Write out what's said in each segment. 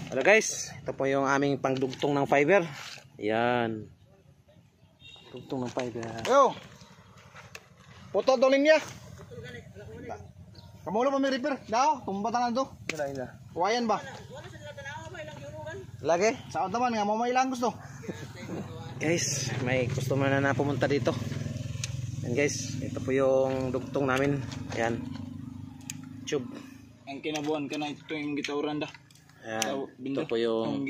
Hello guys, ito po yung aming pangdugtong ng fiber. Yan. Dugtong ng fiber. Yo. Puto daw linya. Kamulo pa may repair. Daw, tumbatan na to. Ila. Kuwayan ba? Lagi? Saan naman nga mo may ilang gusto. Guys, may customer na pumunta dito. Yan guys, ito po yung dugtong namin. Yan. Tube. Ang kinabuhan ka na ito yung gitawran da. Yan. Ito po yung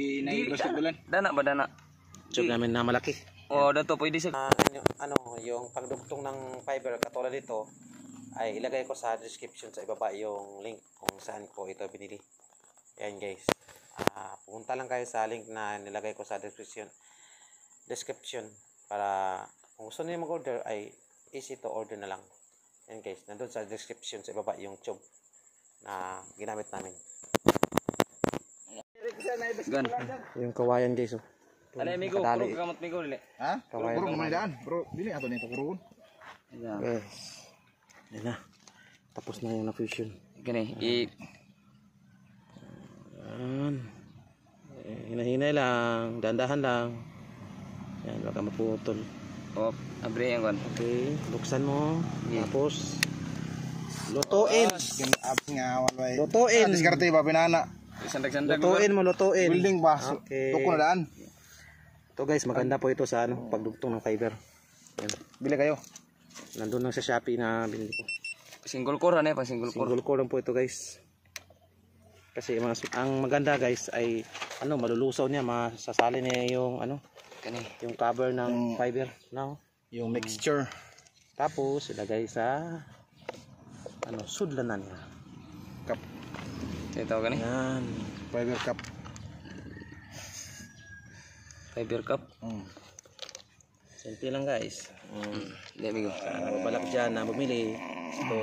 Dana ba dana? tube namin na malaki. Oh, dato pwede sa Yung pagdugtong ng fiber katulad dito ay ilagay ko sa description sa ibaba yung link kung saan ko ito binili. Yan guys. Pumunta lang kayo sa link na nilagay ko sa description para kung gusto niyo mag-order ay easy to order na lang. Yan guys, nandun sa description sa ibaba yung tube na ginamit namin. Yung kawayan guys. Oh. Alay migo, puro kamot migo dili. Ha? Kawayan. Puro may daan. Bro, dili ato ni pakuron. Yes. Yan na. Tapos na yung na-fusion. Gani, Yan. Hinahinay lang, dandahan lang. Yan, baka maputol. oh, abre yan kon. Okay, buksan mo. Tapos lutuin. Ab nga walay. Lutuin. Diskarte ba pinana? Sandag-sandag. Lutuin mo, lutuin. Building ba? Okay. Tuko na daan. Ito guys, maganda po ito sa pagdugtong ng fiber. Yan. Bili kayo. Nandun lang sa Shopee na binili ko. Single core ano pa single core. Single core lang po ito guys. Kasi ang maganda guys ay malulusaw niya, masasali niya yung Kani. yung cover ng fiber, no? Yung mixture. Tapos ilagay sa sudlanan niya. Cup. Ito gani. Yan. Fiber cup. Fiber cup. Simple lang guys. Dili migo. Balak dyan na bumili. Ito.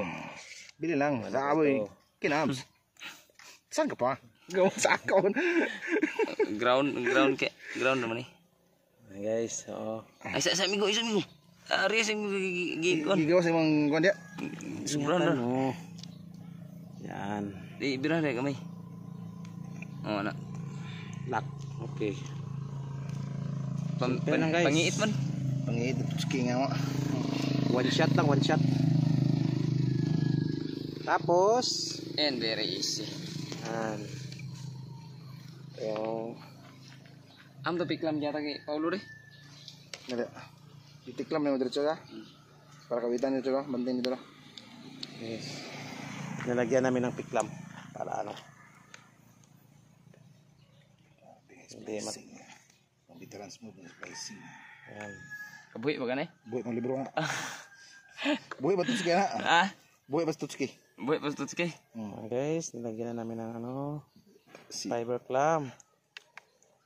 Bili lang. Sa amoy. Kinabs. Saan ka pa? Gawin sa account. Ground naman eh. Ayan guys. Oo. Ay sa migo, isa migo. Ari sa migo gikon. Gigawa sa imong kuan dia. Sobrang na. Yan. Di birah deh kami. Oh anak. Lock. Okay. Pan lang, guys. pangiit man. Pangit ski nga mo. One shot lang, one shot. Tapos And very easy. yan. Yung Am to piklam jata kay Paulo deh. Nada. Titiklam na mo diretso ka. Para kawitan dito ka, bantin dito na. yes. Nalagyan namin ng piklam para hindi Pambitaran smooth and spicy. Yan. Kabuhi ba ganay? Buhay pang libro na. Buhay ba tutski na? Ah, Buhay ba tutski? buhi pa tutski. Yan, guys, nilagyan na namin ng fiber clam.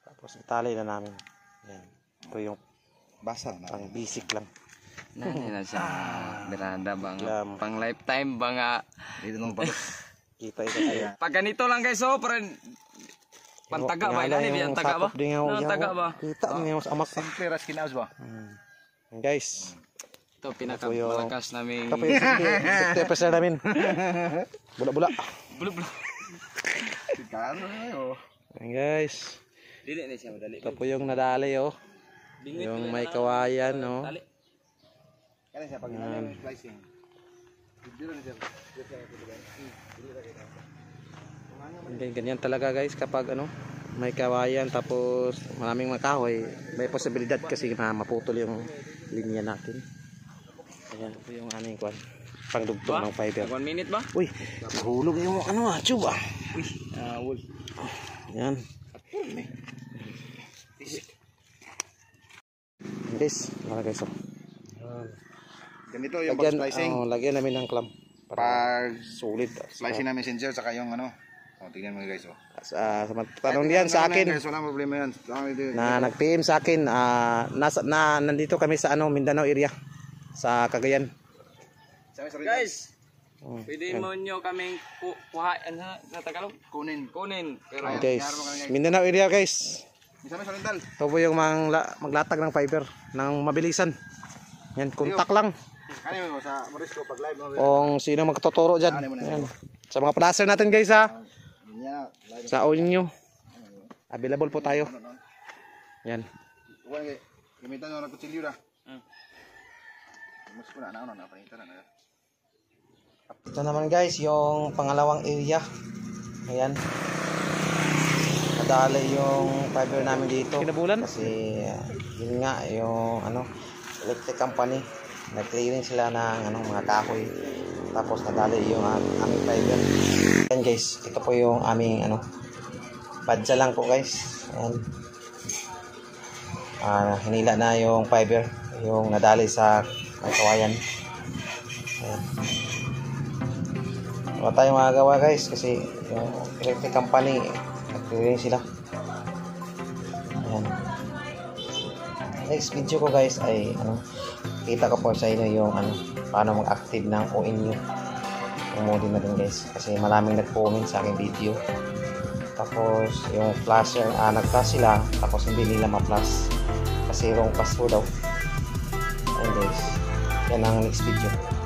Tapos itali na namin. Yan. Ito yung Basa na. pang basic lang. Nani na siya. Beranda bang Clam. pang lifetime bang Dito nung palo. Kita ito tayo. pag ganito lang guys so para pantaga ba ini biyan taga ba? No, taga ba? Kita niyo sa amak. Simple ras kinabs ba? Yan, guys. Ito pinakamalakas naming Ito po yung 50% namin. Bula-bula. bulub. Kano ayo. Yan, guys. Dili ni siya madali. Ito po yung nadali, oh. Yung may kawayan, oh. Dali. Kani siya pag slicing. Biro ni sir. Ganyan talaga guys kapag may kawayan tapos maraming makahoy, may posibilidad kasi na maputol yung linya natin. Ayan po yung aming pangdugtong ng fiber. 1 minute ba? Uy, nahulog yung tube ah. Uy, wol. Yan. Guys, mga guys. Ganito yung pag Lagyan, slicing. lagyan namin ng clamp para Pag solid. slicing na messenger saka yung tingnan mo guys Sa tanong diyan sa akin Guys, wala problema yan. na nag-PM sa akin, nandito kami sa Mindanao area sa Cagayan. Guys, pwede mo nyo kaming kuhaan sa Tagalog? Kunin. Pero Guys, Mindanao area guys. Isama sa rental. Ito po yung maglatag ng fiber ng mabilisan. Yan, kontak lang. Kani mo sa Morisco pag live mo. Kung sino magtuturo dyan. Yan. Sa mga placer natin guys ha. Yan, live. Sa all nyo. Available po tayo. Yan. Huwag kayo. Gamitan nyo ng kutsilyo na. Hmm. Mas ko na panitan na. Ito naman guys, yung pangalawang area. Ayan. Nadali yung fiber namin dito. Kinabulan? Kasi yun nga, yung electric company. Nag-clearing sila ng mga kahoy. Tapos nadali yung aming fiber. Ayan guys, ito po yung aming badya lang po guys. Ayan. Hinila na yung fiber, yung nadali sa kawayan. Ayan. Wala tayong magagawa guys kasi yung electric company nag-clearing sila. Ayan. Next video ko guys ay kita ko po sa inyo yung paano mag-active ng ONU yung modem na din guys kasi maraming nag-comment sa aking video. Tapos yung flasher nag-flash sila tapos hindi nila ma-flash kasi wrong password daw. Ayan guys, yan ang next video.